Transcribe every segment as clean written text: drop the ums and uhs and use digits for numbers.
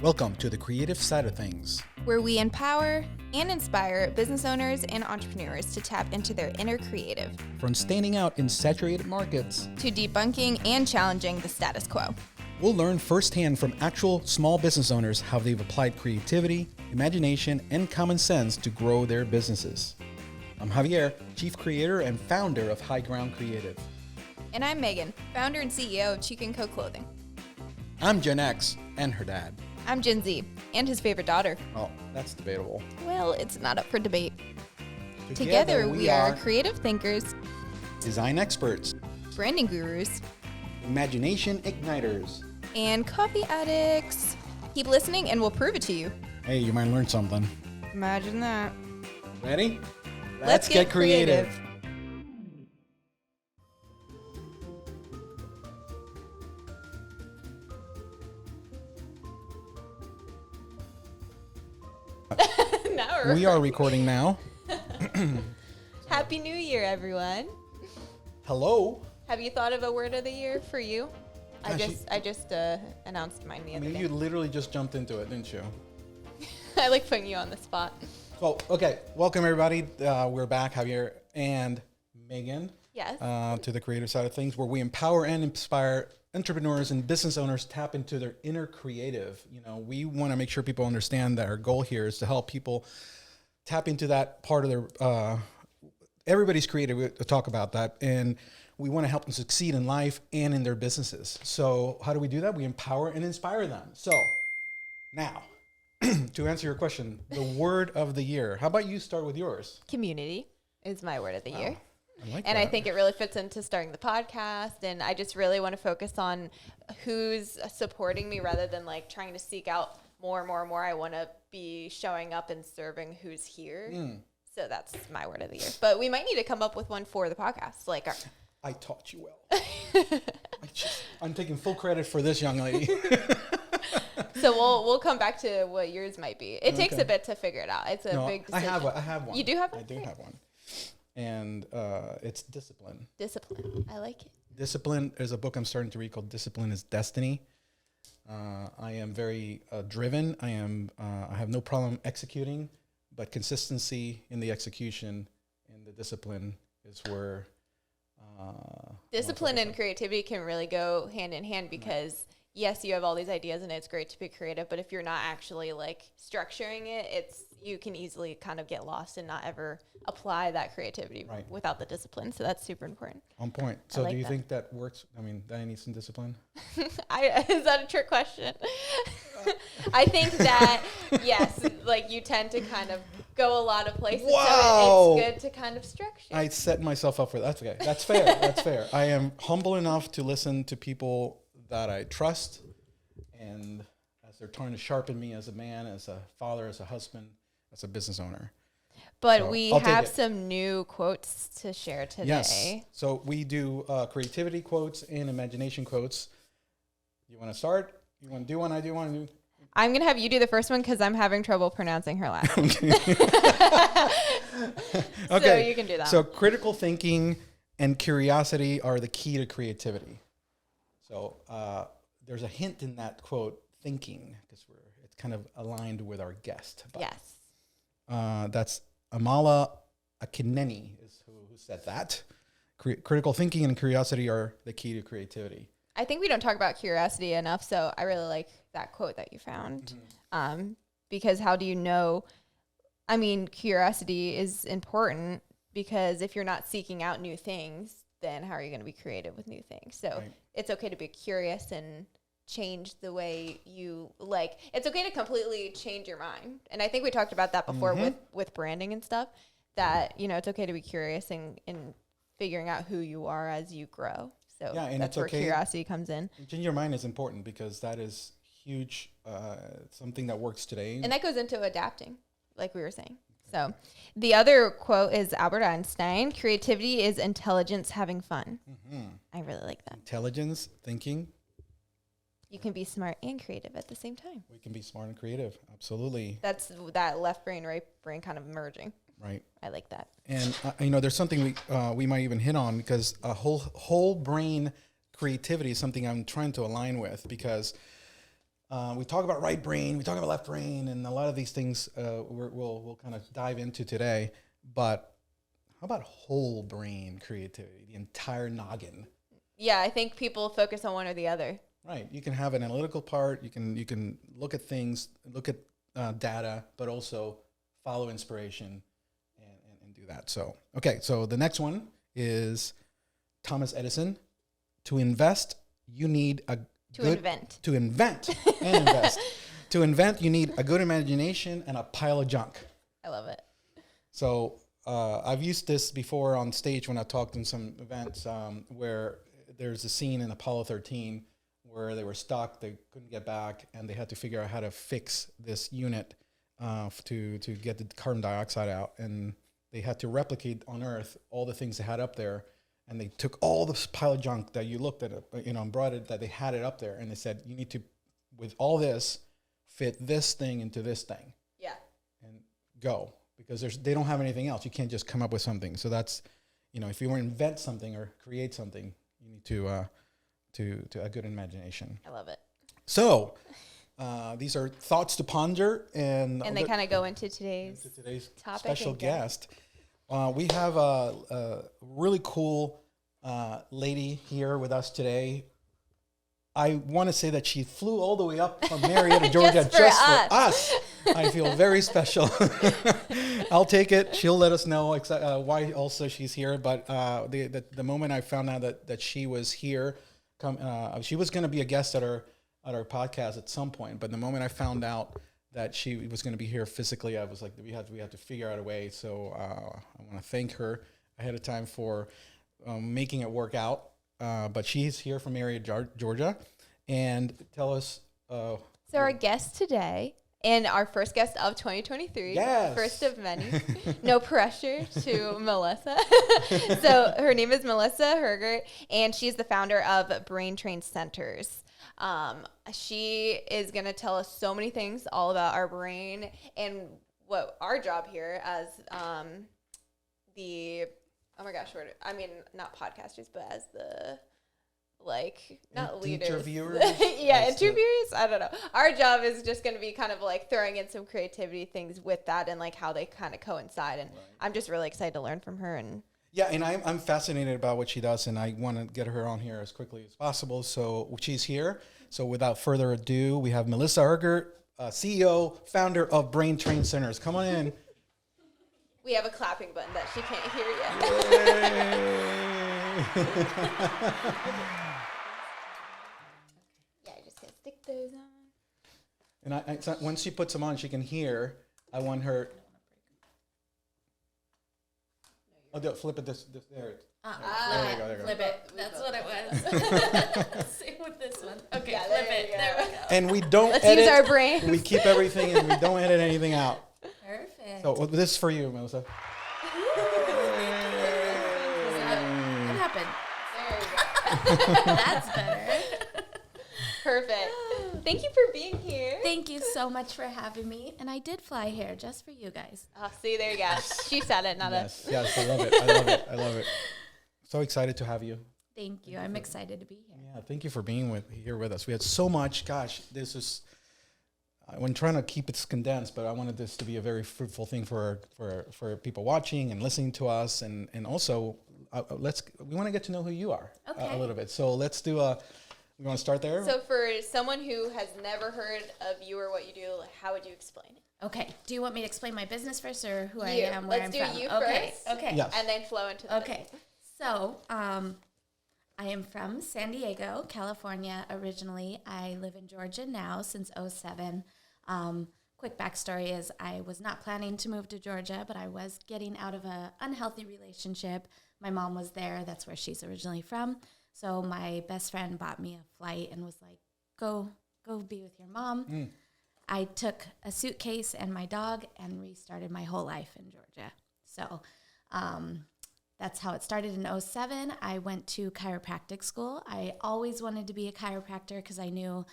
Welcome to the creative side of things, where we empower and inspire business owners and entrepreneurs to tap into their inner creative, from standing out in saturated markets to debunking and challenging the status quo. We'll learn firsthand from actual small business owners how they've applied creativity, imagination, and common sense to grow their businesses. I'm Javier, Chief Creator and founder of High Ground Creative. And I'm Megan, founder and CEO of Cheek & Co Clothing. I'm Gen X and her dad. I'm Gen Z and his favorite daughter. Oh, that's debatable. Well, it's not up for debate. Together we are creative thinkers, design experts, branding gurus, imagination igniters, and coffee addicts. Keep listening and we'll prove it to you. Hey, you might learn something. Imagine that. Ready? Let's get creative. We are recording now. Happy New Year, everyone. Hello. Have you thought of a word of the year for you? Gosh, I just announced mine the other day. You literally just jumped into it, didn't you? I like putting you on the spot. Oh, okay. Welcome, everybody. We're back, Javier and Megan. Yes. To the creative side of things, where we empower and inspire entrepreneurs and business owners tap into their inner creative. You know, we want to make sure people understand that our goal here is to help people tap into that part of their, everybody's creative. We talk about that. And we want to help them succeed in life and in their businesses. So how do we do that? We empower and inspire them. So now, to answer your question, the word of the year. How about you start with yours? Community is my word of the year. I think it really fits into starting the podcast. And I just really want to focus on who's supporting me rather than like trying to seek out more. I want to be showing up and serving who's here. So that's my word of the year. But we might need to come up with one for the podcast. Like I taught you well. I'm taking full credit for this young lady. So we'll come back to what yours might be. It takes a bit to figure it out. It's a big decision. I have one. You do have one? I do have one. And it's discipline. Discipline. I like it. Discipline is a book I'm starting to read called Discipline is Destiny. I am very driven. I have no problem executing, but consistency in the execution and the discipline is where discipline and creativity can really go hand in hand because yes, you have all these ideas and it's great to be creative, but if you're not actually like structuring it, you can easily kind of get lost and not ever apply that creativity without the discipline. So that's super important. On point. So do you think that works? I mean, do I need some discipline? Is that a trick question? I think that, yes, like you tend to kind of go a lot of places. Wow. So it's good to kind of structure. I set myself up for that. That's okay. That's fair. That's fair. I am humble enough to listen to people that I trust, and as they're trying to sharpen me as a man, as a father, as a husband, as a business owner. But so we have some new quotes to share today. Yes. So we do creativity quotes and imagination quotes. You want to start? You want to do one? I do one. I'm going to have you do the first one because I'm having trouble pronouncing her last name. Okay. So you can do that. So critical thinking and curiosity are the key to creativity. So there's a hint in that quote, thinking, because it's kind of aligned with our guest. But, yes. That's Amala Akineni is who said that. Critical thinking and curiosity are the key to creativity. I think we don't talk about curiosity enough, so I really like that quote that you found. Because how do you know? I mean, curiosity is important because if you're not seeking out new things, then how are you going to be creative with new things? So it's okay to be curious and change the way you like. It's okay to completely change your mind. And I think we talked about that before with branding and stuff, that, you know, it's okay to be curious and figuring out who you are as you grow. So that's where curiosity comes in. Changing your mind is important because that is huge, something that works today. And that goes into adapting, like we were saying. So the other quote is Albert Einstein: creativity is intelligence having fun. I really like that. Intelligence, thinking. You can be smart and creative at the same time. We can be smart and creative. Absolutely. That's that left brain, right brain kind of merging. Right. I like that. And, there's something we might even hit on because a whole brain creativity is something I'm trying to align with because We talk about right brain, we talk about left brain, and a lot of these things we'll kind of dive into today. But how about whole brain creativity, the entire noggin? Yeah, I think people focus on one or the other. Right. You can have an analytical part. You can look at things, look at data, but also follow inspiration and do that. So, okay. So the next one is Thomas Edison. To invest, you need a invent and invest. To invent, you need a good imagination and a pile of junk. I love it. So I've used this before on stage when I talked in some events where there's a scene in Apollo 13 where they were stuck, they couldn't get back, and they had to figure out how to fix this unit to get the carbon dioxide out. And they had to replicate on Earth all the things they had up there. And they took all this pile of junk that you looked at, and brought it, that they had it up there. And they said, you need to, with all this, fit this thing into this thing. Yeah. And go. Because they don't have anything else. You can't just come up with something. So that's, if you want to invent something or create something, you need to a good imagination. I love it. So these are thoughts to ponder. And they kind of go into today's topic special guest. We have a really cool lady here with us today. I want to say that she flew all the way up from Marietta, Georgia, just for us. I feel very special. I'll take it. She'll let us know why also she's here. But the moment I found out that she was here, she was going to be a guest at our podcast at some point. But the moment I found out that she was going to be here physically, I was like, we have to figure out a way. So I want to thank her ahead of time for making it work out. But she's here from Marietta, Georgia, and tell us. So our guest today, and our first guest of 2023, yes. First of many, no pressure to Melissa. So her name is Melissa Hergert, and she's the founder of Brain Train Centers. She is going to tell us so many things all about our brain and what our job here as not podcasters, but as the not leaders. Interviewers? Yeah, interviewers. I don't know. Our job is just going to be kind of throwing in some creativity things with that and how they kind of coincide. And right. I'm just really excited to learn from her. And yeah, and I'm fascinated about what she does, and I want to get her on here as quickly as possible. So she's here. So without further ado, we have Melissa Hergert, CEO, founder of Brain Train Centers. Come on in. We have a clapping button that she can't hear yet. Yeah, I just gotta stick those on. And once she puts them on, she can hear. I want her. Flip it this there. There you go. Flip it. That's what it was. Same with this one. Okay, yeah, flip it. There we go. And we don't Let's edit. Use our brain. We keep everything and we don't edit anything out. Perfect. So this is for you, Melissa. What happened? There you go. That's better. Perfect. Thank you for being here. Thank you so much for having me. And I did fly here just for you guys. Oh, see, there you go. She said it, not us. Yes, I love it. So excited to have you. Thank you. I'm excited to be here. Yeah, thank you for being here with us. We had so much. Gosh, this is. I'm trying to keep it condensed, but I wanted this to be a very fruitful thing for people watching and listening to us, and also we want to get to know who you are a little bit. So let's do a. We want to start there. So for someone who has never heard of you or what you do, how would you explain it? Okay. Do you want me to explain my business first, or who I am, where I'm from? Let's do you first. Okay. Yes. And then flow into the Okay. So, I am from San Diego, California, originally. I live in Georgia now since 2007. Quick backstory is I was not planning to move to Georgia, but I was getting out of an unhealthy relationship. My mom was there. That's where she's originally from. So my best friend bought me a flight and was like, go be with your mom. I took a suitcase and my dog and restarted my whole life in Georgia. So that's how it started in 2007. I went to chiropractic school. I always wanted to be a chiropractor because I knew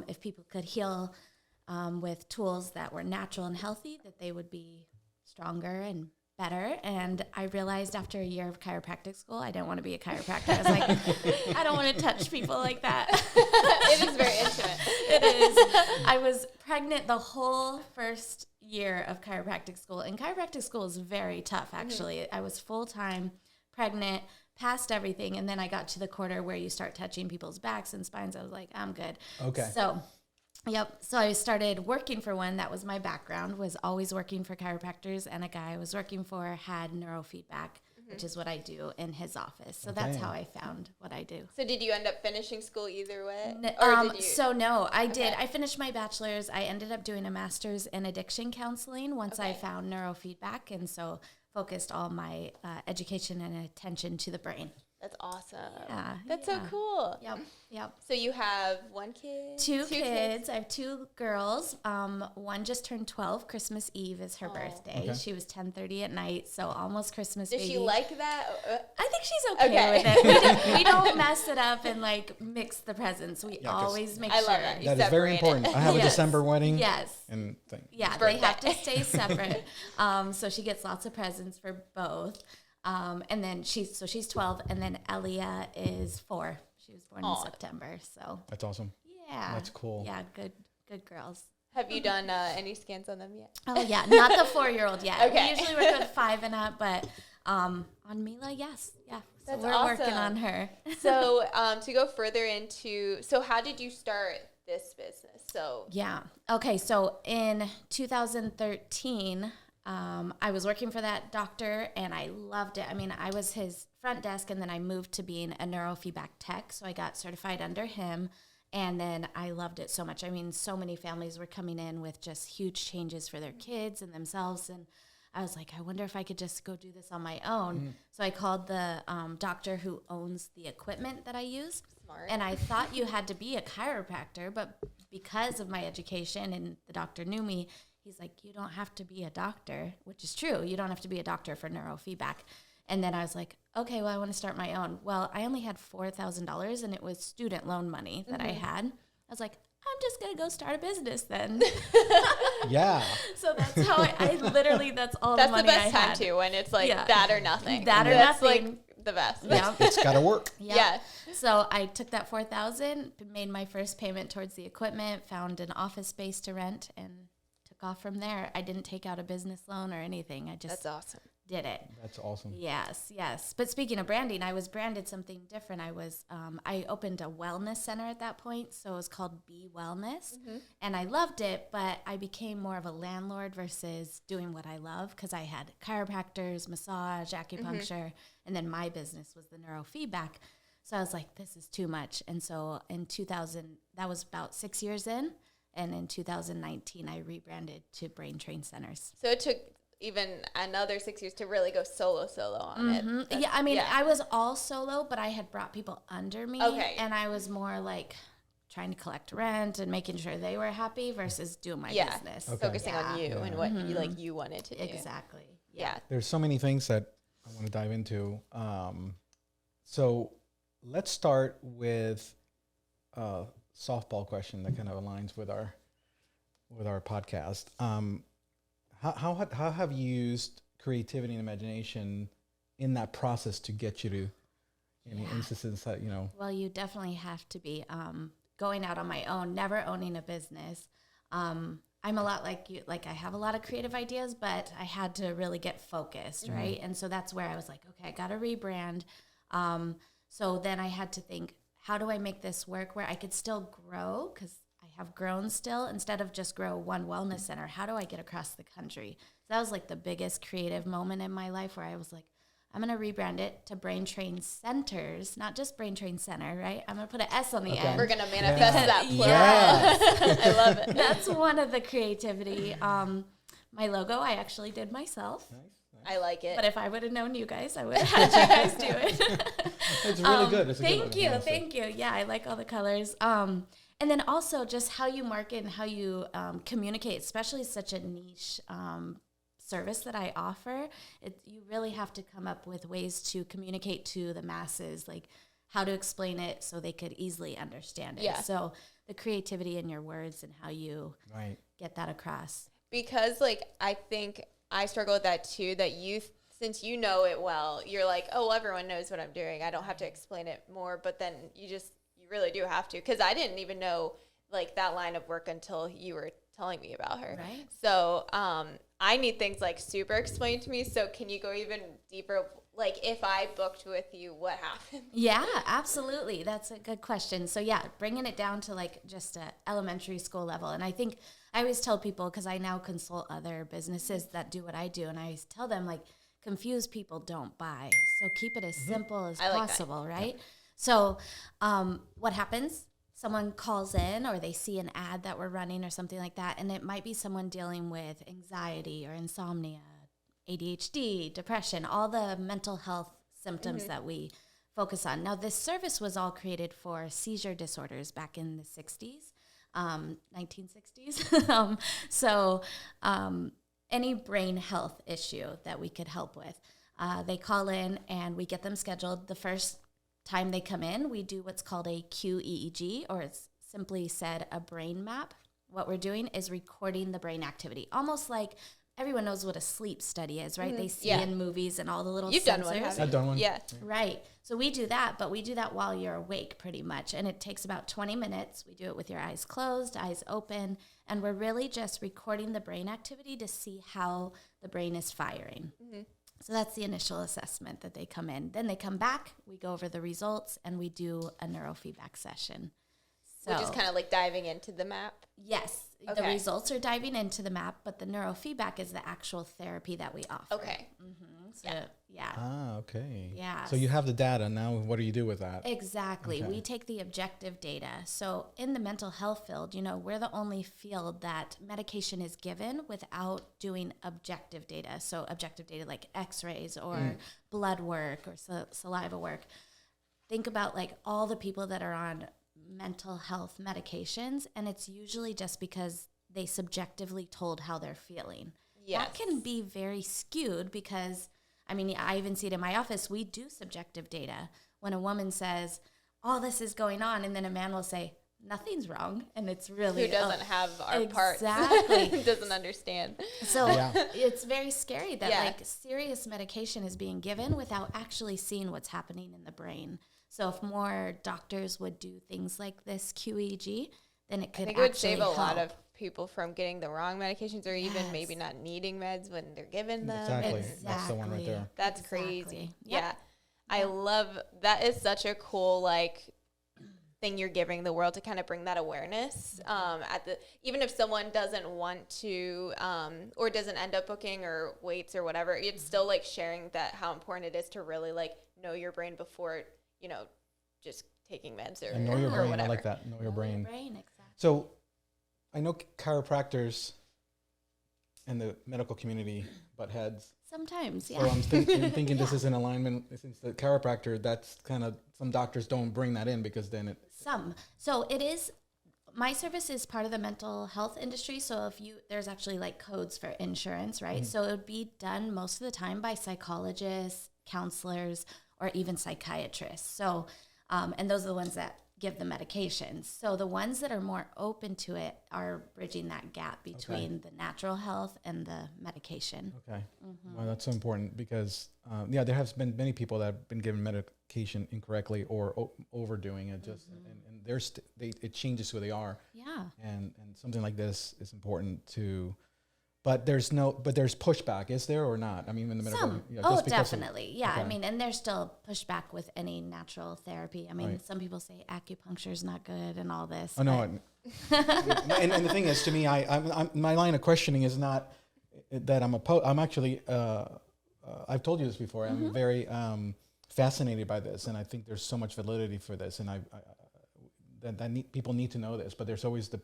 if people could heal with tools that were natural and healthy, that they would be stronger and better. And I realized after a year of chiropractic school, I didn't want to be a chiropractor. I was like, I don't want to touch people like that. It is very intimate. It It is. I was pregnant the whole first year of chiropractic school, and chiropractic school is very tough, actually. I was full-time pregnant, passed everything, and then I got to the quarter where you start touching people's backs and spines. I was like, I'm good. Okay. So I started working for one. That was my background, was always working for chiropractors, and a guy I was working for had neurofeedback, which is what I do in his office. So that's how I found what I do. So did you end up finishing school either way? So no, I did. I finished my bachelor's. I ended up doing a master's in addiction counseling once I found neurofeedback, and so focused all my education and attention to the brain. That's awesome. Yeah. That's so cool. Yep. So you have one kid? Two kids. I have two girls. One just turned 12. Christmas Eve is her birthday. Okay. She was 10:30 at night, so almost Christmas Does baby. she like that? I think she's okay with it. We don't mess it up and like mix the presents. We always make sure. I love that. That is very important. I have a December wedding. Yes. And thing. Yeah, they have to stay separate. So she gets lots of presents for both. And then she's 12, and then Elia is 4. She was born in September. So That's awesome. yeah, That's cool. Yeah, good girls. Have you done any scans on them yet? Oh yeah, not the 4-year-old yet. Okay. We usually work with 5 and up, but on Mila, yes, yeah. So That's we're awesome. working on her. So to go further into, so how did you start this business? So Yeah. Okay. So in 2013, I was working for that doctor and I loved it. I mean, I was his front desk, and then I moved to being a neurofeedback tech. So I got certified under him, and then I loved it so much. I mean, so many families were coming in with just huge changes for their kids and themselves. And I was like, I wonder if I could just go do this on my own. So I called the doctor who owns the equipment that I use. Smart. And I thought you had to be a chiropractor, but because of my education and the doctor knew me, he's like, you don't have to be a doctor, which is true. You don't have to be a doctor for neurofeedback. And then I was like, okay, well, I want to start my own. Well, I only had $4,000, and it was student loan money that I had. I was like, I'm just going to go start a business then. Yeah. So that's how I literally, that's all that's the money the best I time had. too, when it's like that or nothing. That or that's nothing. like the best. Yeah. It's got to work. Yeah. So I took that $4,000, made my first payment towards the equipment, found an office space to rent, and took off from there. I didn't take out a business loan or anything. I just That's awesome. did it. That's awesome. Yes. But speaking of branding, I was branded something different. I opened a wellness center at that point, so it was called Be Wellness, and I loved it, but I became more of a landlord versus doing what I love, because I had chiropractors, massage, acupuncture, and then my business was the neurofeedback. So I was like, this is too much. And so in 2000, that was about 6 years in, and in 2019, I rebranded to Brain Train Centers. So it took even another 6 years to really go solo on it. Yeah, I mean, I was all solo, but I had brought people under me. Okay. And I was more like trying to collect rent and making sure they were happy versus doing my business. Okay. Focusing on you and what you wanted to do. Exactly. Yeah. There's so many things that I want to dive into. So let's start with a softball question that kind of aligns with our podcast. How have you used creativity and imagination in that process to get you to any instances that, Well, you definitely have to be going out on my own, never owning a business. I'm a lot like you, like I have a lot of creative ideas, but I had to really get focused, right? And so that's where I was like, okay, I got to rebrand. So then I had to think, how do I make this work where I could still grow? Because I have grown still, instead of just grow one wellness center. How do I get across the country? So that was like the biggest creative moment in my life, where I was like, I'm going to rebrand it to Brain Train Centers, not just Brain Train Center, right? I'm going to put an S on the end. We're going to manifest that plural. Yes. I love it. That's one of the creativity. My logo, I actually did myself. Nice. I like it. But if I would have known you guys, I would have had you guys do it. It's really good. It's a good Thank look, you. honestly. Thank you. Yeah, I like all the colors. And then also just how you market and how you communicate, especially such a niche service that I offer. You really have to come up with ways to communicate to the masses, like how to explain it so they could easily understand it. Yeah. So the creativity in your words and how you Right. get that across. Because like I think I struggle with that too, that since you know it well, you're like, oh, well, everyone knows what I'm doing. I don't have to explain it more. But then you really do have to, because I didn't even know like that line of work until you were telling me about her. Right. So I need things like super explained to me. So can you go even deeper? Like if I booked with you, what happened? Yeah, absolutely. That's a good question. So yeah, bringing it down to like just a elementary school level. And I think I always tell people, because I now consult other businesses that do what I do, and I always tell them like, confused people don't buy. So keep it as simple as possible, right? So what happens? Someone calls in or they see an ad that we're running or something like that, and it might be someone dealing with anxiety or insomnia, ADHD, depression, all the mental health symptoms that we focus on. Now, this service was all created for seizure disorders back in the 60s, 1960s. Any brain health issue that we could help with. They call in and we get them scheduled. The first time they come in, we do what's called a QEEG, or it's simply said a brain map. What we're doing is recording the brain activity, almost like everyone knows what a sleep study is, right? They see in movies and all the little You've sensors. done one, haven't you? I've done one. Yeah. Right. So we do that, but we do that while you're awake pretty much. And it takes about 20 minutes. We do it with your eyes closed, eyes open, and we're really just recording the brain activity to see how the brain is firing. So that's the initial assessment that they come in. Then they come back, we go over the results, and we do a neurofeedback session. So, Which is kind of like diving into the map. yes, the Okay. results are diving into the map, but the neurofeedback is the actual therapy that we offer. Okay. So, yeah. Ah, okay. Yeah. So you have the data now. What do you do with that? Exactly. Okay. We take the objective data. So in the mental health field, we're the only field that medication is given without doing objective data. So objective data like x-rays or blood work or saliva work. Think about like all the people that are on mental health medications, and it's usually just because they subjectively told how they're feeling. Yes. That can be very skewed because, I even see it in my office. We do subjective data. When a woman says, all this is going on, and then a man will say, nothing's wrong. And it's really... Who doesn't have our parts. Exactly. Doesn't understand. So Yeah. it's very scary that Yeah. like serious medication is being given without actually seeing what's happening in the brain. So if more doctors would do things like this QEG, then it could I think it would save a help. lot of people from getting the wrong medications or even Yes. maybe not needing meds when they're given them. Exactly. That's the one right there. That's Exactly. crazy. Yep. Yeah. I love that. Is such a cool thing you're giving the world to kind of bring that awareness even if someone doesn't want to or doesn't end up booking or waits or whatever, it's still like sharing that how important it is to really like know your brain before just taking meds or, And know your or brain. whatever. I like that. Know your brain. Exactly. So I know chiropractors and the medical community butt heads. Sometimes, yeah. So I'm thinking this is in alignment since the chiropractor, that's kind of, some doctors don't bring that in because then So it is, my service is part of the mental health industry. So there's actually like codes for insurance, right? So it would be done most of the time by psychologists, counselors, or even psychiatrists. So, and those are the ones that give the medications. So the ones that are more open to it are bridging that gap between the natural health and the medication. Okay. Well, that's so important because, there has been many people that have been given medication incorrectly or overdoing it just, and it changes who they are. Yeah. And something like this is important to, but there's pushback, is there or not? I mean, in the medical, Definitely. Yeah. Okay. And there's still pushback with any natural therapy. Right. Some people say acupuncture is not good and all this. Oh no, and the thing is, to me, I'm my line of questioning is not that I'm opposed. I'm actually, I've told you this before. I'm very fascinated by this, and I think there's so much validity for this, and people need to know this. But there's always the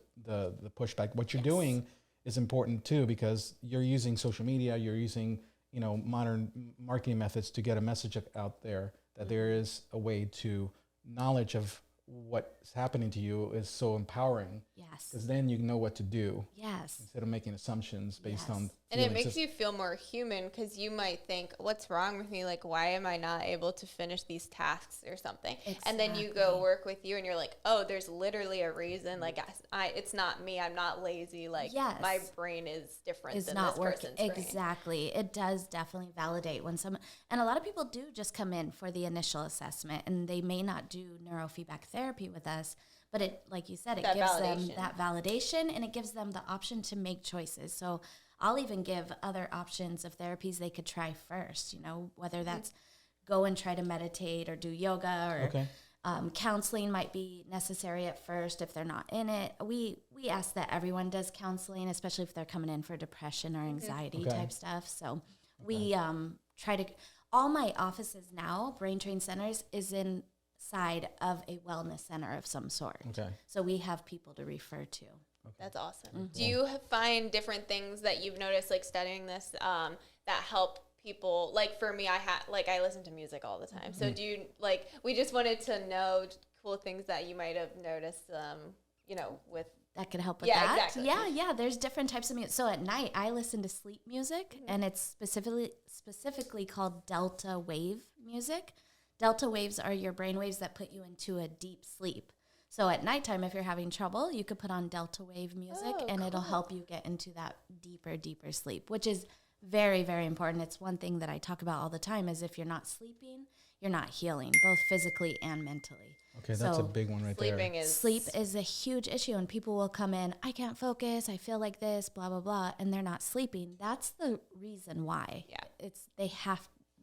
pushback. What you're doing is important too because you're using social media. You're using modern marketing methods to get a message out there that there is a way to knowledge of what's happening to you is so empowering. Yes. Because then you know what to do. Yes. Instead of making assumptions based on And it feelings. makes you feel more human because you might think, what's wrong with me? Like, why am I not able to finish these tasks or something? And then you go work with you and you're like, oh, there's literally a reason. Like, it's not me. I'm not lazy. Like, my brain is different than not this working. person's brain. Exactly. It does definitely validate when and a lot of people do just come in for the initial assessment and they may not do neurofeedback therapy with us, But it, like you said, it That gives validation. them that validation, and it gives them the option to make choices. So I'll even give other options of therapies they could try first, you know, whether that's go and try to meditate or do yoga or counseling might be necessary at first if they're not in it. We ask that everyone does counseling, especially if they're coming in for depression or anxiety type stuff. So we try to, all my offices now, Brain Train Centers, is inside of a wellness center of some sort. Okay. So we have people to refer to. That's awesome. Do you find different things that you've noticed, like studying this, that help people? Like for me, I listen to music all the time. So do you, like, we just wanted to know cool things that you might have noticed, you know, with. That could help with that. Exactly. Yeah. There's different types of music. So at night, I listen to sleep music, and it's specifically called delta wave music. Delta waves are your brain waves that put you into a deep sleep. So at nighttime, if you're having trouble, you could put on delta wave music, and it'll help you get into that deeper sleep, which is very, very important. It's one thing that I talk about all the time is if you're not sleeping, you're not healing, both physically and mentally. Okay, that's a big one right there. Sleep is a huge issue, and people will come in, I can't focus, I feel like this, blah, blah, blah, and they're not sleeping. That's the reason why. Yeah.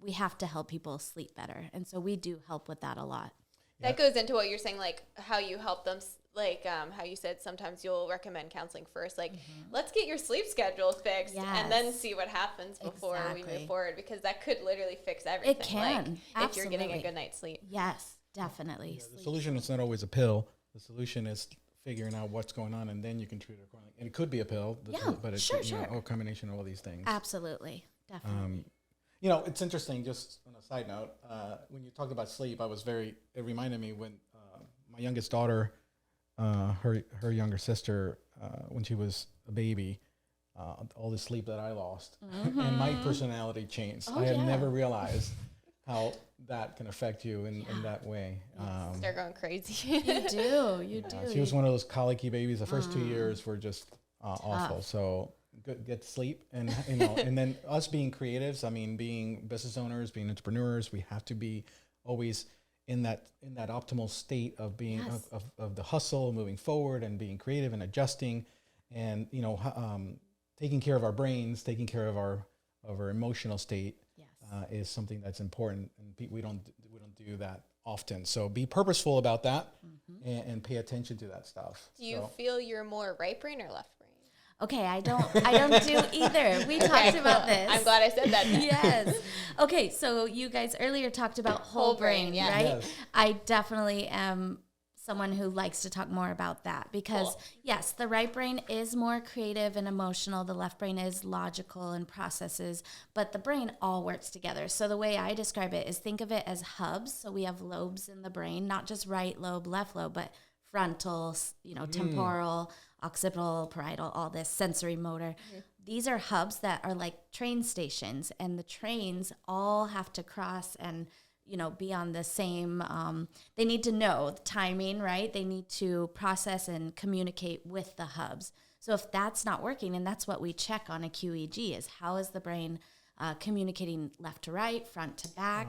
We have to help people sleep better, and so we do help with that a lot. That goes into what you're saying, like how you help them, like how you said sometimes you'll recommend counseling first. Like, let's get your sleep schedule fixed and then see what happens before we move forward, because that could literally fix everything. It can, like, if you're getting a good night's sleep. Yes, definitely. The solution is not always a pill. The solution is figuring out what's going on, and then you can treat it accordingly. And it could be a pill, but it's a combination of all these things. Absolutely, definitely. You know, it's interesting, just on a side note, when you talked about sleep, it reminded me when my youngest daughter, her younger sister, when she was a baby, all the sleep that I lost, and my personality changed. I had never realized how that can affect you in that way. Start going crazy. You do. She was one of those colicky babies. The first 2 years were just awful. So get sleep, and and then us being creatives. I mean, being business owners, being entrepreneurs, we have to be always in that optimal state of being of the hustle, moving forward, and being creative and adjusting, and taking care of our brains, taking care of our emotional state is something that's important, and we don't do that often. So be purposeful about that, and pay attention to that stuff. Do you feel you're more right brain or left brain? Okay, I don't do either. We talked about this. I'm glad I said that. Yes. Okay, so you guys earlier talked about whole brain, right? Yes. I definitely am someone who likes to talk more about that because, yes, the right brain is more creative and emotional. The left brain is logical and processes, but the brain all works together. So the way I describe it is think of it as hubs. So we have lobes in the brain, not just right lobe, left lobe, but frontal, temporal, occipital, parietal, all this sensory motor. These are hubs that are like train stations, and the trains all have to cross and be on the same, they need to know the timing, right? They need to process and communicate with the hubs. So if that's not working, and that's what we check on a QEEG, is how is the brain communicating left to right, front to back,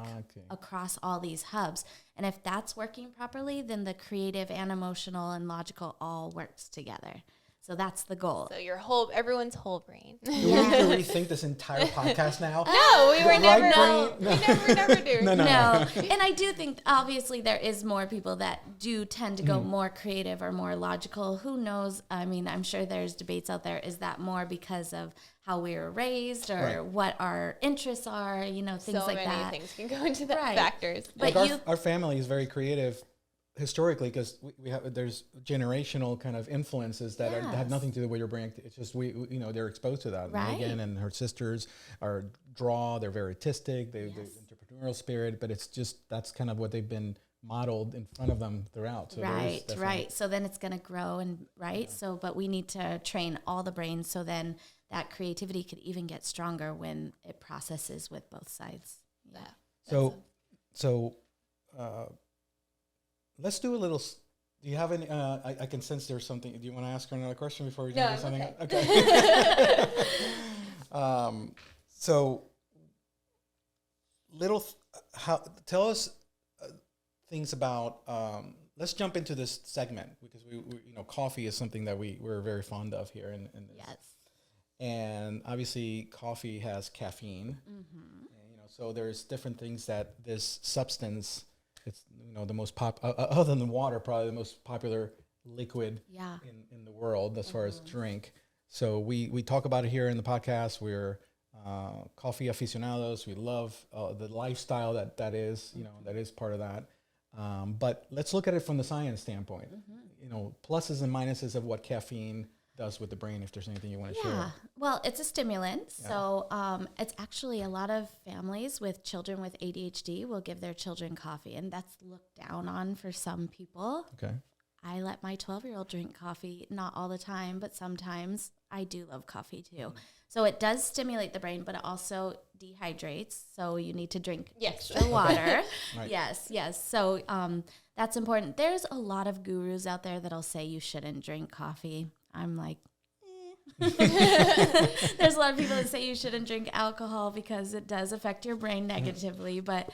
across all these hubs. And if that's working properly, then the creative and emotional and logical all works together. So that's the goal. So everyone's whole brain. Do we need to rethink this entire podcast now? No, we were never. We never do. No. And I do think obviously there is more people that do tend to go more creative or more logical. Who knows? I mean, I'm sure there's debates out there. Is that more because of how we were raised or what our interests are? Things like that. So many things can go into that factors. But our family is very creative. Historically, because there's generational kind of influences that have nothing to do with your brain. It's just they're exposed to that. Right. Megan and her sisters they're very artistic, they're entrepreneurial spirit, but it's just that's kind of what they've been modeled in front of them throughout. So right. So then it's going to grow So, but we need to train all the brains so then that creativity could even get stronger when it processes with both sides. Yeah. So. Let's do a little. Do you have any? I can sense there's something. Do you want to ask her another question before we do something? Okay. So, tell us things about let's jump into this segment because we coffee is something that we're very fond of here in this. Yes. And obviously coffee has caffeine. And, so there's different things that this substance, it's the most other than the water, probably the most popular liquid in the world as far as drink. So we talk about it here in the podcast. We're coffee aficionados. We love the lifestyle that is, that is part of that. But let's look at it from the science standpoint. Pluses and minuses of what caffeine does with the brain, if there's anything you want to share. Well, it's a stimulant. So it's actually a lot of families with children with ADHD will give their children coffee, and that's looked down on for some people. Okay. I let my 12-year-old drink coffee, not all the time, but sometimes. I do love coffee too. So it does stimulate the brain, but it also dehydrates. So you need to drink extra water. Right. Yes. So that's important. There's a lot of gurus out there that'll say you shouldn't drink coffee. I'm like, There's a lot of people that say you shouldn't drink alcohol because it does affect your brain negatively, but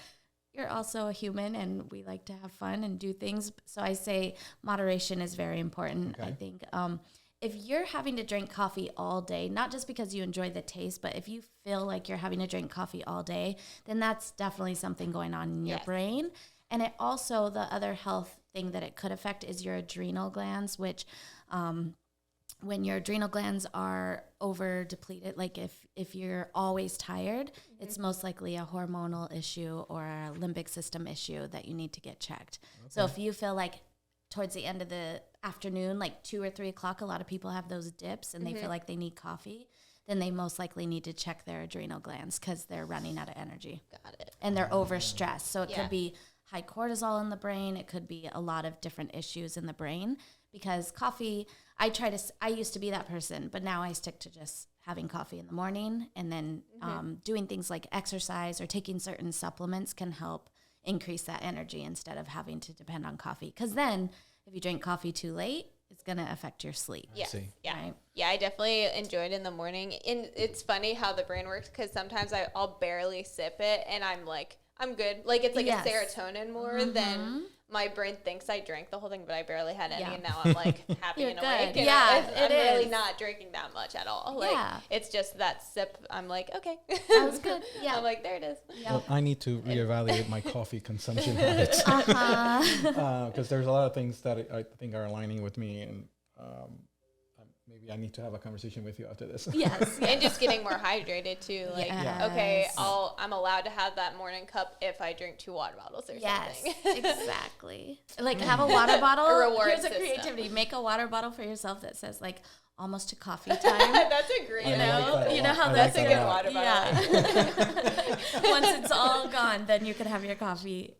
you're also a human and we like to have fun and do things. So I say moderation is very important. I think if you're having to drink coffee all day, not just because you enjoy the taste, but if you feel like you're having to drink coffee all day, then that's definitely something going on in your brain. And it also, the other health thing that it could affect is your adrenal glands, which when your adrenal glands are over depleted, like if you're always tired, it's most likely a hormonal issue or a limbic system issue that you need to get checked. So if you feel like towards the end of the afternoon, like 2 or 3 o'clock, a lot of people have those dips and they feel like they need coffee, then they most likely need to check their adrenal glands because they're running out of energy. Got it. And they're overstressed. So it could be high cortisol in the brain. It could be a lot of different issues in the brain because coffee, I used to be that person, but now I stick to just having coffee in the morning and then doing things like exercise or taking certain supplements can help increase that energy instead of having to depend on coffee. Because then if you drink coffee too late, it's going to affect your sleep. Yeah. Right? Yeah, I definitely enjoy it in the morning. And it's funny how the brain works because sometimes I'll barely sip it and I'm like, I'm good. Like it's like a serotonin more than my brain thinks I drank the whole thing, but I barely had any. And now I'm like happy and awake. And I'm really not drinking that much at all. Like it's just that sip. I'm like, okay. That was good. Yeah. I'm like, there it is. Well, I need to reevaluate my coffee consumption habits because there's a lot of things that I think are aligning with me, and maybe I need to have a conversation with you after this. Yes, and just getting more hydrated too. Like, okay, I'm allowed to have that morning cup if I drink 2 water bottles or something. Exactly. Like have a water bottle. A reward Here's system. A creativity. Make a water bottle for yourself that says like almost to coffee time. That's a great. You know how that's a good water bottle. Yeah. Once it's all gone, then you can have your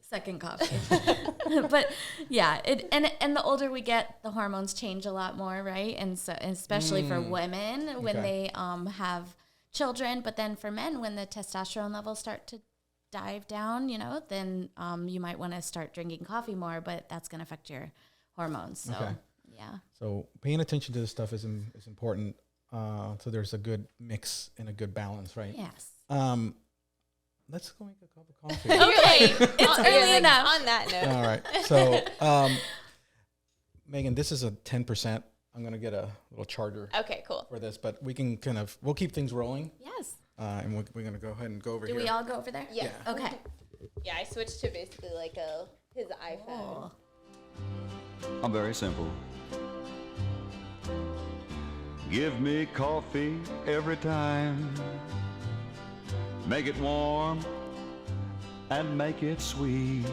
second coffee. But yeah, and the older we get, the hormones change a lot more, right? And so especially for women when they have children, but then for men when the testosterone levels start to dive down, then you might want to start drinking coffee more, but that's going to affect your hormones. So yeah. So paying attention to this stuff is important. So there's a good mix and a good balance, right? Yes. Let's go make a cup of coffee. Okay. It's early enough. On that note. All right. So, Megan, this is a 10%. I'm going to get a little charger. Okay, cool. For this, but we can we'll keep things rolling. Yes. And we're going to go ahead and go over here. Do we all go over there? Yeah. Okay. Yeah, I switched to basically like his iPhone. I'm very simple. Give me coffee every time. Make it warm and make it sweet.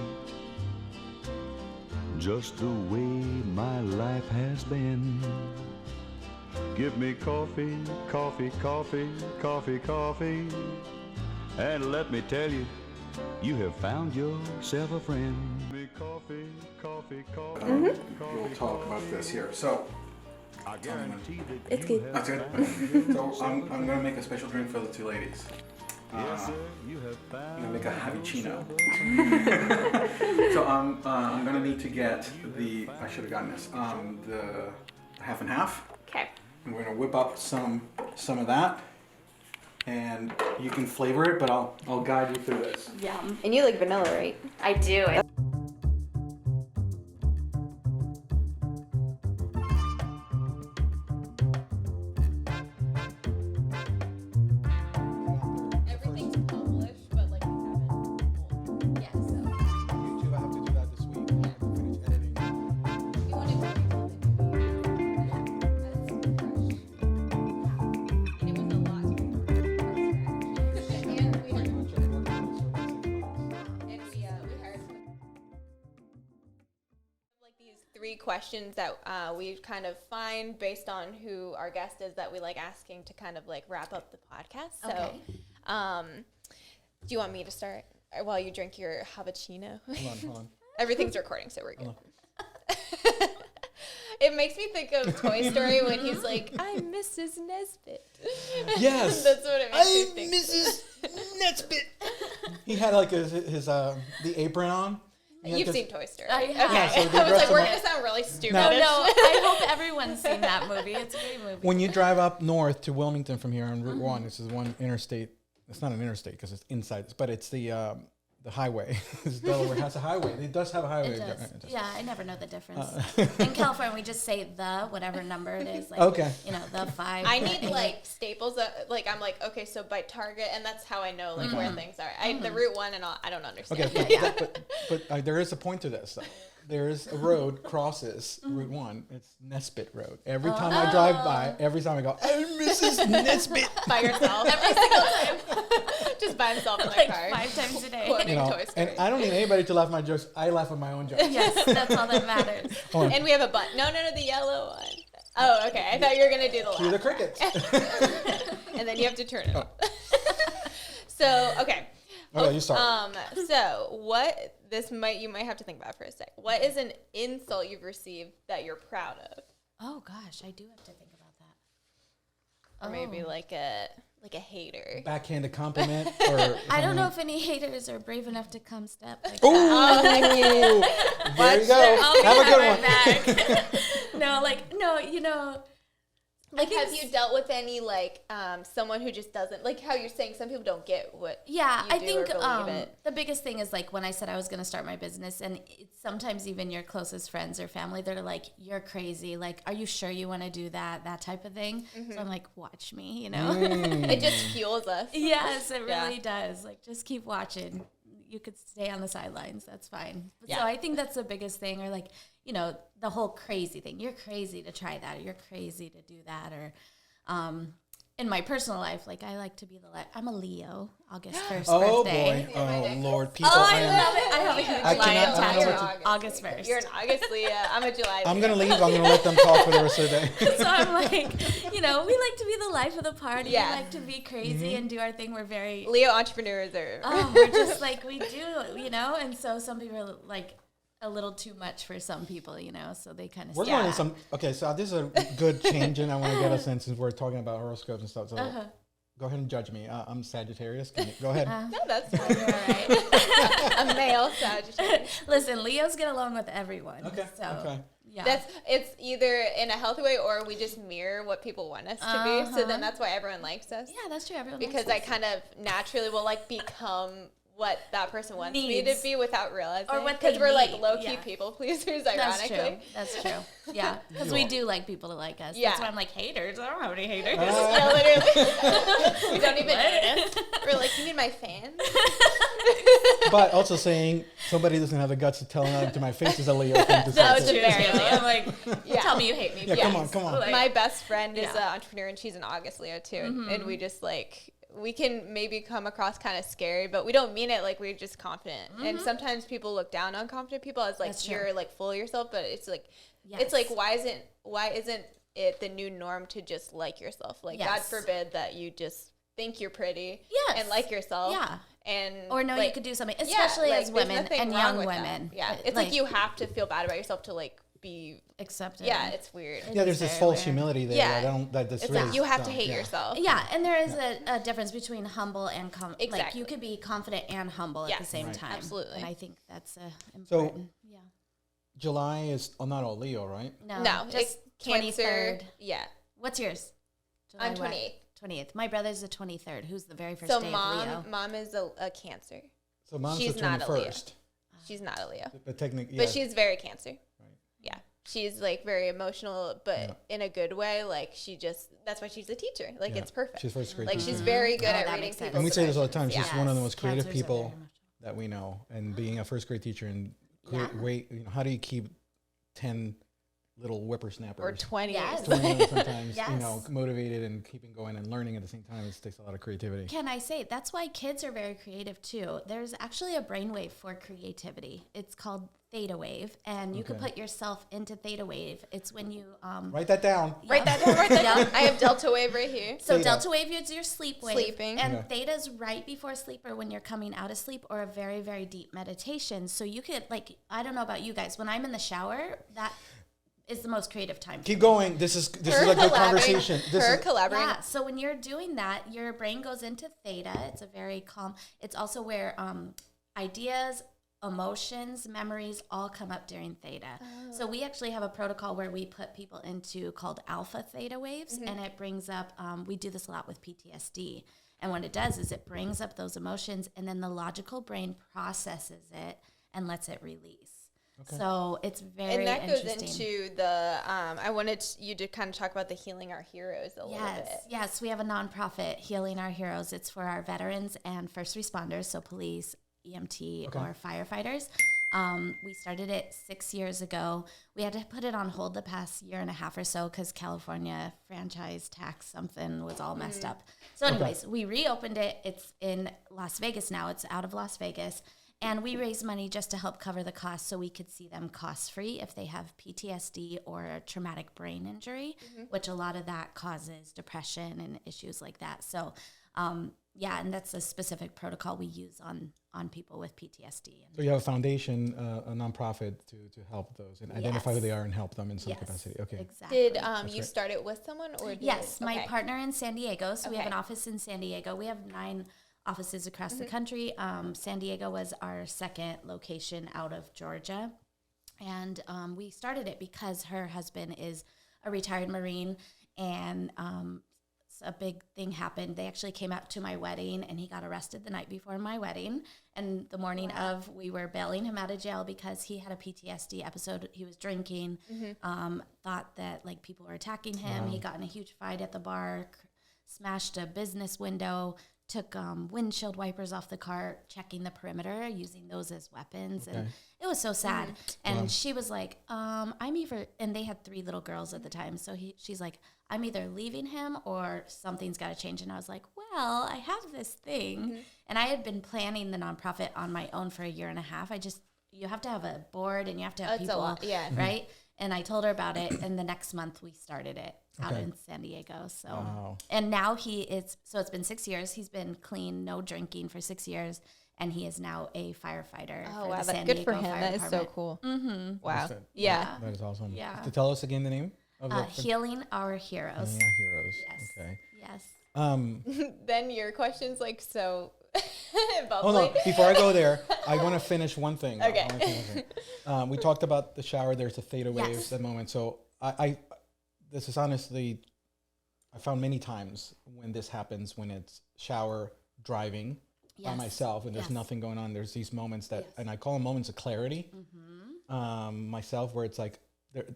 Just the way my life has been. Give me coffee, coffee, coffee, coffee, coffee. And let me tell you, you have found yourself a friend. Give me coffee, coffee, coffee. We'll talk about this here. So, I guarantee that It's good. that's good. So I'm going to make a special drink for the 2 ladies. Yes, sir, you have I'm gonna found make a cappuccino. So I'm gonna need to get I should have gotten this, the half and half. Okay. And we're gonna whip up some of that, and you can flavor it, but I'll guide you through this. Yum. And you like vanilla, right? I do. questions that we kind of find based on who our guest is that we like asking to kind of like wrap up the podcast. So, do you want me to start while you drink your cappuccino? Hold on. Everything's recording, so we're good. It makes me think of Toy Story when he's like, "I'm Mrs. Nesbit." Yes, That's what it makes me I'm think. Mrs. Nesbit. He had like his the apron on. You've seen Toy Story. I Okay. have. Yeah, so they I was dress like, him we're up. going to sound really stupid. No. No, I hope everyone's seen that movie. It's a great movie. When you drive up north to Wilmington from here on Route 1, this is one interstate. It's not an interstate because it's inside, but it's the highway. Delaware has a highway. It does have a highway. It does. It does. Yeah, I never know the difference. In California, we just say the whatever number it is. Like, Okay. You know, the 5. I need like staples. Like I'm like, okay, so by Target, and that's how I know like where things are. The Route 1 and all. I don't understand. Okay, but there is a point to this. Though. There is a road crosses Route 1. It's Nesbit Road. Every time I drive by, every time I go, "I'm Mrs. Nesbit." By yourself every single time, just by himself in the like car. 5 times a day. Quoting Toy Story. And I don't need anybody to laugh at my jokes. I laugh at my own jokes. Yes, that's all that matters. Hold on. And we have a button. No, the yellow one. Oh, okay. I thought you were gonna do the Cue the laugh. crickets. And then you have to turn it off. So okay. Okay, you start. So what you might have to think about for a sec. What is an insult you've received that you're proud of? Oh gosh, I do have to think about that. Or maybe like a hater. Backhanded compliment, or I don't know if any haters are brave enough to come step. Like Ooh, that. there you go. I'll be Have a good right one. back. No, you know. Like, have you dealt with any like someone who just doesn't like how you're saying some people don't get what? Yeah, you I do think or believe it. the biggest thing is like when I said I was going to start my business, and it's sometimes even your closest friends or family, they're like, "You're crazy. Like, are you sure you want to do that?" That type of thing. So I'm like, "Watch me," you know. It just fuels us. Yes, it Yeah. really does. Like, just keep watching. You could stay on the sidelines. That's fine. Yeah. So I think that's the biggest thing, or like, you know, the whole crazy thing. You're crazy to try that, or you're crazy to do that, or in my personal life, like I like to be I'm a Leo, August 1st Oh birthday. boy! Oh Lord, people! Oh, I love it. I have a huge I lion cannot- I don't know tattoo. what August 1st. You're an August Leo. I'm a July. I'm Leo. gonna leave. I'm gonna let them talk for the rest of the day. So I'm like, you know, we like to be the life of the party. Yeah. We like to be crazy and do our thing. We're very, Leo entrepreneurs are. we're just like, we do, you know? And so some people are like a little too much for some people, you know? So they kind of We're going to some. Okay, so this is a good change, and I want to get us in since we're talking about horoscopes and stuff. So go ahead and judge me. I'm Sagittarius. Go ahead. No, that's fine. You're all right. A male Sagittarius. Listen, Leos get along with everyone. Okay. So, Okay. yeah. It's either in a healthy way or we just mirror what people want us to be. So then that's why everyone likes us. Yeah, that's true. Everyone Because likes I kind of naturally will like become what that person wants me to Needs. be without realizing. Or what because they we're like need, low-key yeah. people pleasers, That's ironically. true. That's true. Yeah, because You we are. do like people to like us. Yeah. That's why I'm like haters. I don't have any haters. Yeah, literally. We don't even notice. We're like, you mean my fans? But also saying somebody doesn't have the guts to tell them to my face is a Leo thing to say. That was too. true. Very Leo. I'm like, Yeah. tell me you hate me. Yeah, please. come on. Like, My best friend is Yeah. an entrepreneur, and she's an August Leo too. And we just like we can maybe come across kind of scary, but we don't mean it like we're just confident. And sometimes people look down on confident people as like That's true. you're like full of yourself, but it's like Yes. it's like why isn't it the new norm to just like yourself? Like God Yes. forbid that you just think you're pretty Yes. and like yourself. Yeah. And Or know like, you could do something, yeah, especially like, as there's women nothing and wrong young with that. women. Yeah, it's like you have to feel bad about yourself to like be. accept it. Yeah, it's weird. Yeah, there's this very false weird. humility there. Yeah. That this It's really like you have to don't- hate yeah. yourself. Yeah, and there is a difference between humble and like Exactly. you could be confident and humble at Yes. the same Right. time. Absolutely. And I think that's important. Yeah. July is not all Leo, right? No, just it's Cancer. 23rd. Yeah, What's yours? I'm July what? 28th. 28th. My brother's the 23rd. Who's the very first So day of Leo? mom is a Cancer. So mom's She's the not a Leo. 21st. She's not a Leo, But technically, but she's very Cancer. Right. Yeah, she's like very emotional, but Yeah. in a good way. Like that's why she's a teacher. Like Yeah. it's perfect. She's first grade. Like teacher. she's very good Oh, at that reading makes sense. people's And we say this all the time. emotions. She's one of the most creative Cancers are people very emotional. that we know, and being a first grade teacher and Yeah. how do you keep 10 little whippersnappers Or 20. Yes. 20 of them sometimes Yes. motivated and keeping going and learning at the same time? It takes a lot of creativity. Can I say that's why kids are very creative too? There's actually a brainwave for creativity. It's called theta wave, and you could put yourself into theta wave. It's when you write that down. Write that down. Write that down. I have delta wave right here. So Theta. delta wave is your sleep wave. Sleeping. And theta's right before sleep or when you're coming out of sleep or a very, very deep meditation. So you could, like, I don't know about you guys, when I'm in the shower, that is the most creative time. Keep going. This is a good conversation. Collaborating. Yeah, so when you're doing that, your brain goes into theta. It's a very calm. It's also where ideas, emotions, memories all come up during theta. Oh. So we actually have a protocol where we put people into called alpha theta waves, and it brings up, we do this a lot with PTSD. And what it does is it brings up those emotions, and then the logical brain processes it and lets it release. Okay. So it's very interesting. And that goes into the, I wanted you to kind of talk about the Healing Our Heroes a little bit. Yes, we have a nonprofit, Healing Our Heroes. It's for our veterans and first responders, so police, EMT, or firefighters. We started it 6 years ago. We had to put it on hold the past year and a half or so because California franchise tax something was all messed up. So anyways, we reopened it. It's in Las Vegas now. It's out of Las Vegas. And we raise money just to help cover the cost so we could see them cost-free if they have PTSD or a traumatic brain injury, which a lot of that causes depression and issues like that. So, and that's a specific protocol we use on people with PTSD. So you have a foundation, a nonprofit to help those and identify who they are and help them in some capacity. Okay. Exactly. Did you start it with someone or did my partner in San Diego. So we have an office in San Diego. We have 9 offices across the country. San Diego was our second location out of Georgia. And we started it because her husband is a retired Marine, and a big thing happened. They actually came out to my wedding, and he got arrested the night before my wedding. And the morning of, we were bailing him out of jail because he had a PTSD episode. He was drinking, thought that like people were attacking him. He got in a huge fight at the bar, smashed a business window, took windshield wipers off the car, checking the perimeter, using those as weapons. And it was so sad. And she was like, I'm either, and they had 3 little girls at the time. So she's like, I'm either leaving him or something's got to change. And I was like, well, I have this thing. And I had been planning the nonprofit on my own for a year and a half. You have to have a board and you have to have people, a lot. right? And I told her about it. And the next month we started it out in San Diego. So, and now it's been 6 years. He's been clean, no drinking for 6 years. And he is now a firefighter. Oh, for wow. the That's San good Diego for him. Fire That is so Department. cool. Wow. Yeah. That is awesome. Yeah. To tell us again the name of the Healing Our Heroes. Healing Our Heroes. Yes. Okay. Yes. Then your question's like so bubbly. Hold on. Before I go there, I want to finish one thing. Okay. We talked about the shower. There's the theta waves at the moment. So this is honestly, I found many times when this happens, when it's shower, driving by myself, and there's nothing going on. There's these moments that, and I call them moments of clarity myself, where it's like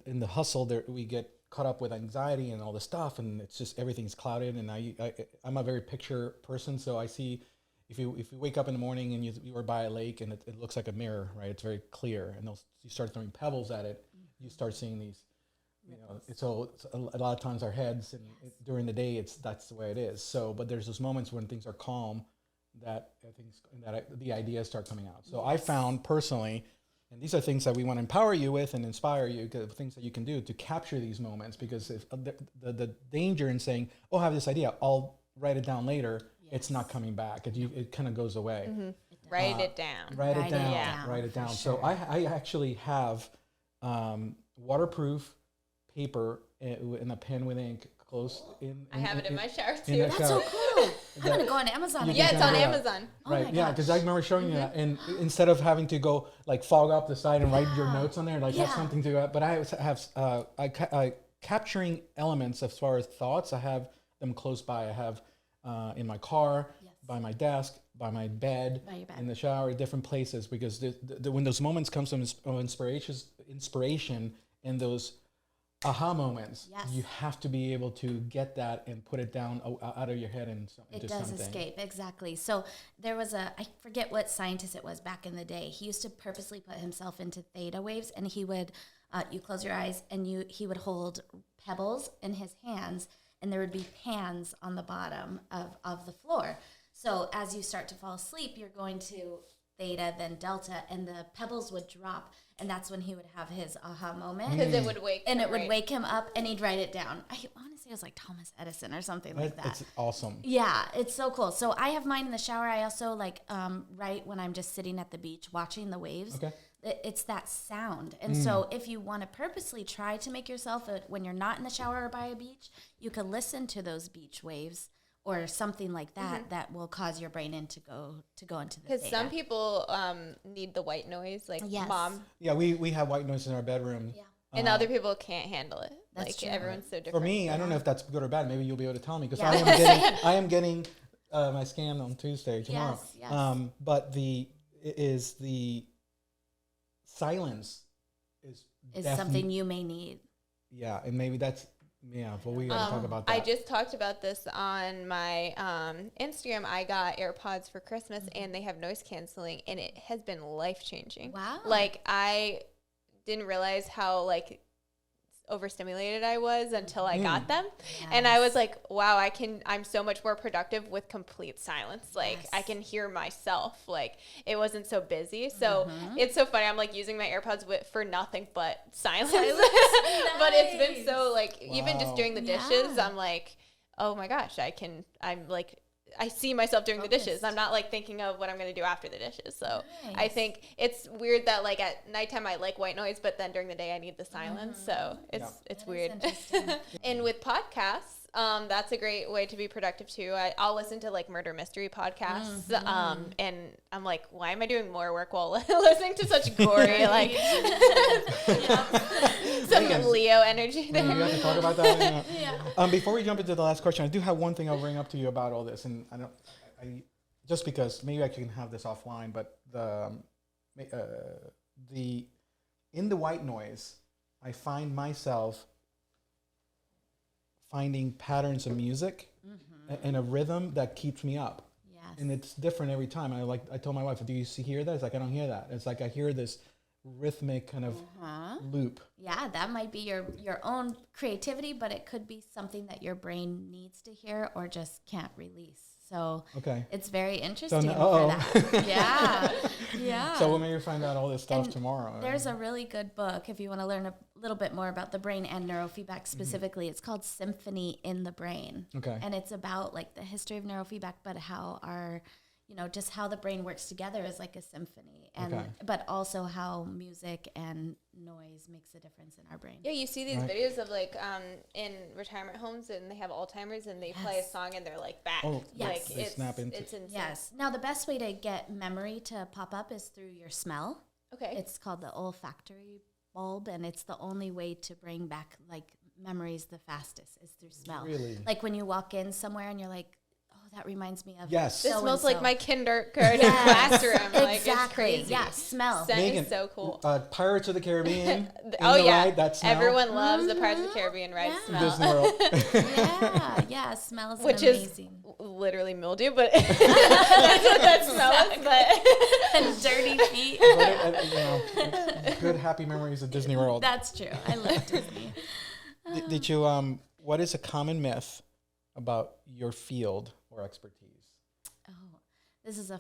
in the hustle, we get caught up with anxiety and all this stuff, and it's just everything's clouded. And I'm a very picture person, so I see if you wake up in the morning and you are by a lake and it looks like a mirror, right? It's very clear, and you start throwing pebbles at it, you start seeing these. So a lot of times our heads, and during the day, that's the way it is. So, but there's those moments when things are calm, that the ideas start coming out. So I found personally, and these are things that we want to empower you with and inspire you, things that you can do to capture these moments, because if the danger in saying, oh, I have this idea, I'll write it down later, it's not coming back. It kind of goes away. Write it down. Write it down. Sure. So I actually have waterproof paper and a pen with ink close in. I have it in my shower too. That's so cool. I'm going to go on Amazon. Yeah, it's on Amazon. Right, because I remember showing you that. And instead of having to go like fog up the side and write your notes on there, like have something to, but I have capturing elements as far as thoughts. I have them close by. I have in my car, by my desk, by my bed, in the shower, different places, because when those moments come from inspiration and those aha moments, you have to be able to get that and put it down out of your head and into something. It does escape, exactly. So there was I forget what scientist it was back in the day. He used to purposely put himself into theta waves, and he would, you close your eyes, and he would hold pebbles in his hands, and there would be pans on the bottom of the floor. So as you start to fall asleep, you're going to theta, then delta, and the pebbles would drop. And that's when he would have his aha moment. Because it would wake And him, it would right? wake him up, and he'd write it down. I want to say it was like Thomas Edison or something like that. It's awesome. Yeah, it's so cool. So I have mine in the shower. I also like write when I'm just sitting at the beach watching the waves. Okay. It's that sound. And so if you want to purposely try to make yourself, when you're not in the shower or by a beach, you could listen to those beach waves or something like that that will cause your brain to go into the Because theta. some people need the white noise, like Yes. mom, Yeah, we have white noise in our bedroom. Yeah. and other people can't handle it. That's Like true. everyone's so different. For me, I don't know if that's good or bad. Maybe you'll be able to tell me because Yeah. I am getting my scan on Tuesday tomorrow. Yes. But the silence is something you may need. Yeah, and maybe that's well, we gotta talk about that. I just talked about this on my Instagram. I got AirPods for Christmas, and they have noise canceling, and it has been life changing. Wow. Like I didn't realize how like overstimulated I was until I got them. And I was like, wow, I'm so much more productive with complete silence. Like I can hear myself. Like it wasn't so busy. So it's so funny. I'm like using my AirPods for nothing but silence. But it's been so like, even just doing the dishes, I'm like, oh my gosh, I'm like, I see myself doing the dishes. I'm not like thinking of what I'm going to do after the dishes. So I think it's weird that like at nighttime I like white noise, but then during the day I need the silence. So it's weird. And with podcasts, that's a great way to be productive too. I'll listen to like murder mystery podcasts. And I'm like, why am I doing more work while listening to such gory, like some Leo energy there? You have to talk about that. Before we jump into the last question, I do have one thing I'll bring up to you about all this, and I just because maybe I can have this offline, but in the white noise, I find myself finding patterns of music and a rhythm that keeps me up. Yes. And it's different every time. I told my wife, do you hear that? It's like, I don't hear that. It's like I hear this rhythmic kind of loop. Yeah, that might be your own creativity, but it could be something that your brain needs to hear or just can't release. So it's very interesting for that. Yeah. So we'll maybe find out all this stuff tomorrow. There's a really good book if you want to learn a little bit more about the brain and neurofeedback specifically. It's called Symphony in the Brain. Okay. And it's about like the history of neurofeedback, but how just how the brain works together is like a symphony, and but also how music and noise makes a difference in our brain. Yeah, you see these videos of like in retirement homes, and they have Alzheimer's, and they play a song, and they're like back. Oh, like they snap into. it's insane. Yes. Now the best way to get memory to pop up is through your smell. Okay. It's called the olfactory bulb, and it's the only way to bring back like memories the fastest is through smell. Really? Like when you walk in somewhere and you're like, oh, that reminds me of Yes. This so-and-so. smells like my kindergarten classroom. Like Exactly. it's crazy. Yeah, smell. Scent Megan, is so cool. Pirates of the Caribbean. Oh yeah, ride, that smell. everyone loves the Pirates of the Caribbean ride smell. Disney World. Yeah, smells Which amazing. is literally mildew, but that's what that smells. But And dirty feet. Good happy memories of Disney World. That's true. I love Disney. Did you what is a common myth about your field or expertise? Oh, this is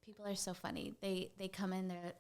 people are so funny. They come in, they're,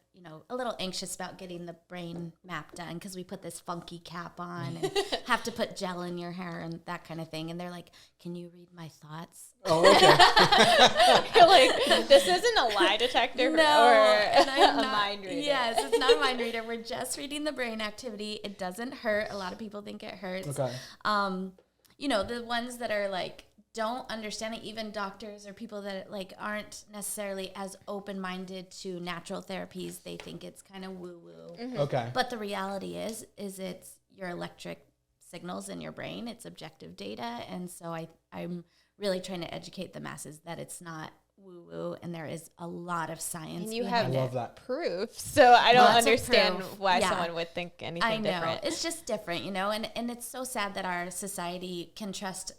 a little anxious about getting the brain map done because we put this funky cap on and have to put gel in your hair and that kind of thing. And they're like, can you read my thoughts? Oh, okay. you're like, this isn't a lie detector or a mind reader. Yes, it's not a mind reader. We're just reading the brain activity. It doesn't hurt. A lot of people think it hurts. Okay. The ones that are like, don't understand it, even doctors or people that like aren't necessarily as open-minded to natural therapies, they think it's kind of woo-woo. Mm-hmm. Okay. But the reality is it's your electric signals in your brain. It's objective data. And so I'm really trying to educate the masses that it's not woo-woo and there is a lot of science And you behind have I love that. proof, so I don't Lots of understand proof. why Yeah. someone would think anything I know. different. It's just different, and it's so sad that our society can trust,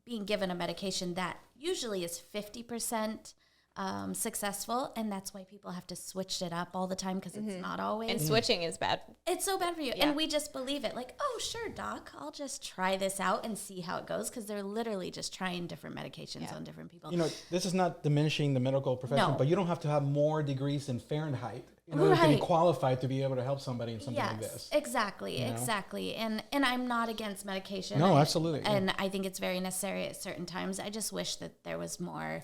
being given a medication that usually is 50% successful, and that's why people have to switch it up all the time because it's not always. And switching is bad. It's so bad for you. Yeah. And we just believe it. Like, oh, sure, doc, I'll just try this out and see how it goes because they're literally just trying different medications on different people. You know, this is not diminishing the medical profession, No. but you don't have to have more degrees in Fahrenheit in order to be qualified to be able to help somebody in something like this. Exactly, You know? exactly. And I'm not against medication. No, absolutely. And I think it's very necessary at certain times. I just wish that there was more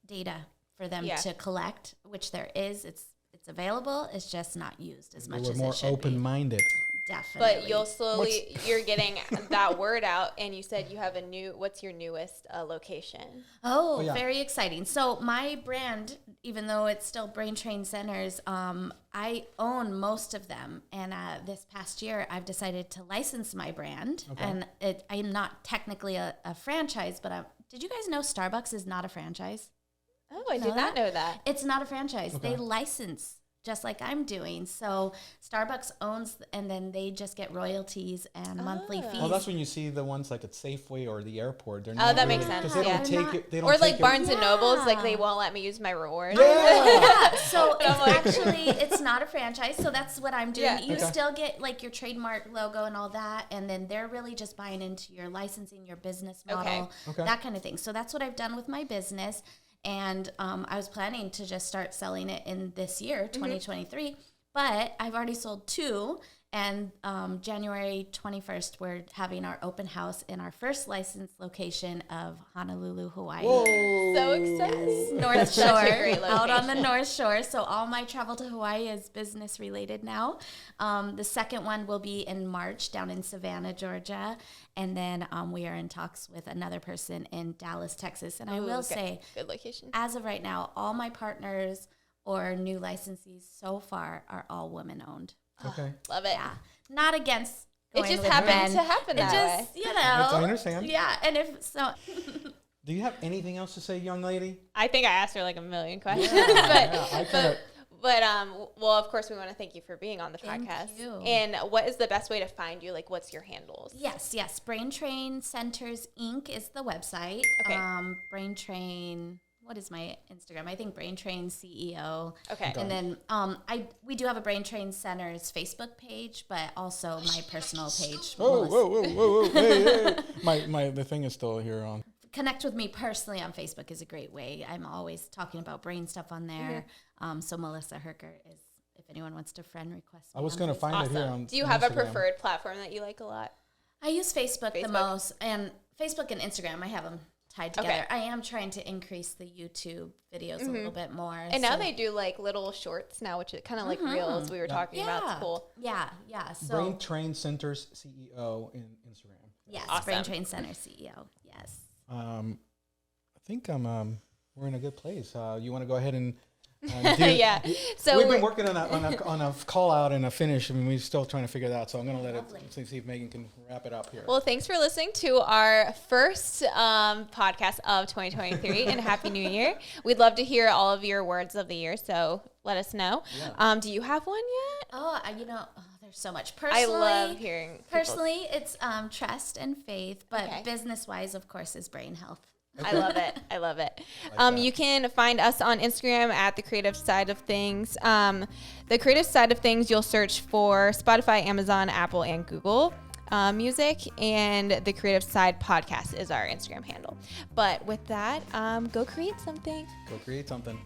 data for them to collect, which there is. It's available. It's just not used as much We're as more it should open-minded. be. Definitely. But you'll slowly, you're getting that word out, and you said you have what's your newest location? Oh, yeah. very exciting. So my brand, even though it's still Brain Train Centers, I own most of them. And this past year, I've decided to license my brand. Okay. And I am not technically a franchise, but did you guys know Starbucks is not a franchise? Oh, I did not know that. It's not a franchise. Okay. They license just like I'm doing. So Starbucks owns, and then they just get royalties and monthly fees. Well, that's when you see the ones like at Safeway or the airport. They're that makes sense. Because they don't Yeah. take it. They don't Or take like it- Barnes and Nobles, like they won't let me use my rewards. Yeah, so it's not a franchise, so that's what I'm doing. Yeah. You Okay. still get like your trademark logo and all that, and then they're really just buying into your licensing, your business model, Okay. that kind of thing. So that's what I've done with my business, and I was planning to just start selling it in this year, 2023, but I've already sold 2. And January 21st, we're having our open house in our first licensed location of Honolulu, Hawaii. So excited. North Such Shore, a great out on the location. North Shore. So all my travel to Hawaii is business related now. The second one will be in March down in Savannah, Georgia. And then we are in talks with another person in Dallas, Texas. And I will say, Good location. as of right now, all my partners or new licensees so far are all women owned. Okay. Love it. Yeah. Not against It going just with happened men. to happen It that just, way. you know. I understand. Yeah. And if so, Do you have anything else to say, young lady? I think I asked her like a million questions. Yeah, I kinda, But well, of course, we want to thank you for being on the Thank podcast. you. And what is the best way to find you? Like, what's your handles? yes. Brain Train Centers Inc. is the website. Okay. Brain Train. What is my Instagram? I think Brain Train CEO. Okay. And then we do have a Brain Train Centers Facebook page, but also my personal page. whoa. Hey. The thing is still here on. Connect with me personally on Facebook is a great way. I'm always talking about brain stuff on there. So Melissa Hergert is, if anyone wants to friend request me. I was on going to Facebook. find it here on Do you have a Instagram. preferred platform that you like a lot? I use Facebook the Facebook? most, and Facebook and Instagram, I have them tied together. Okay. I am trying to increase the YouTube videos a little bit more. And now they do like little shorts now, which is kind of like reels we were talking about. It's cool. Yeah. So Brain Train Centers CEO in Instagram. yes, Awesome. Brain Train Center CEO. Yes. I think we're in a good place. You want to go ahead and Yeah. So we've been working on a call out and a finish. I mean, we're still trying to figure that out. So I'm going to let Lovely. it see if Megan can wrap it up here. Well, thanks for listening to our first podcast of 2023 and Happy New Year. We'd love to hear all of your words of the year, so let us know. Yeah. Do you have one yet? There's so much. I Personally, love hearing people- Personally, it's trust and faith, but Okay. business-wise, of course, is brain health. I love it. I love it. that. You can find us on Instagram at The Creative Side of Things. The Creative Side of Things, you'll search for Spotify, Amazon, Apple, and Google Music. And The Creative Side Podcast is our Instagram handle. But with that, go create something. Go create something.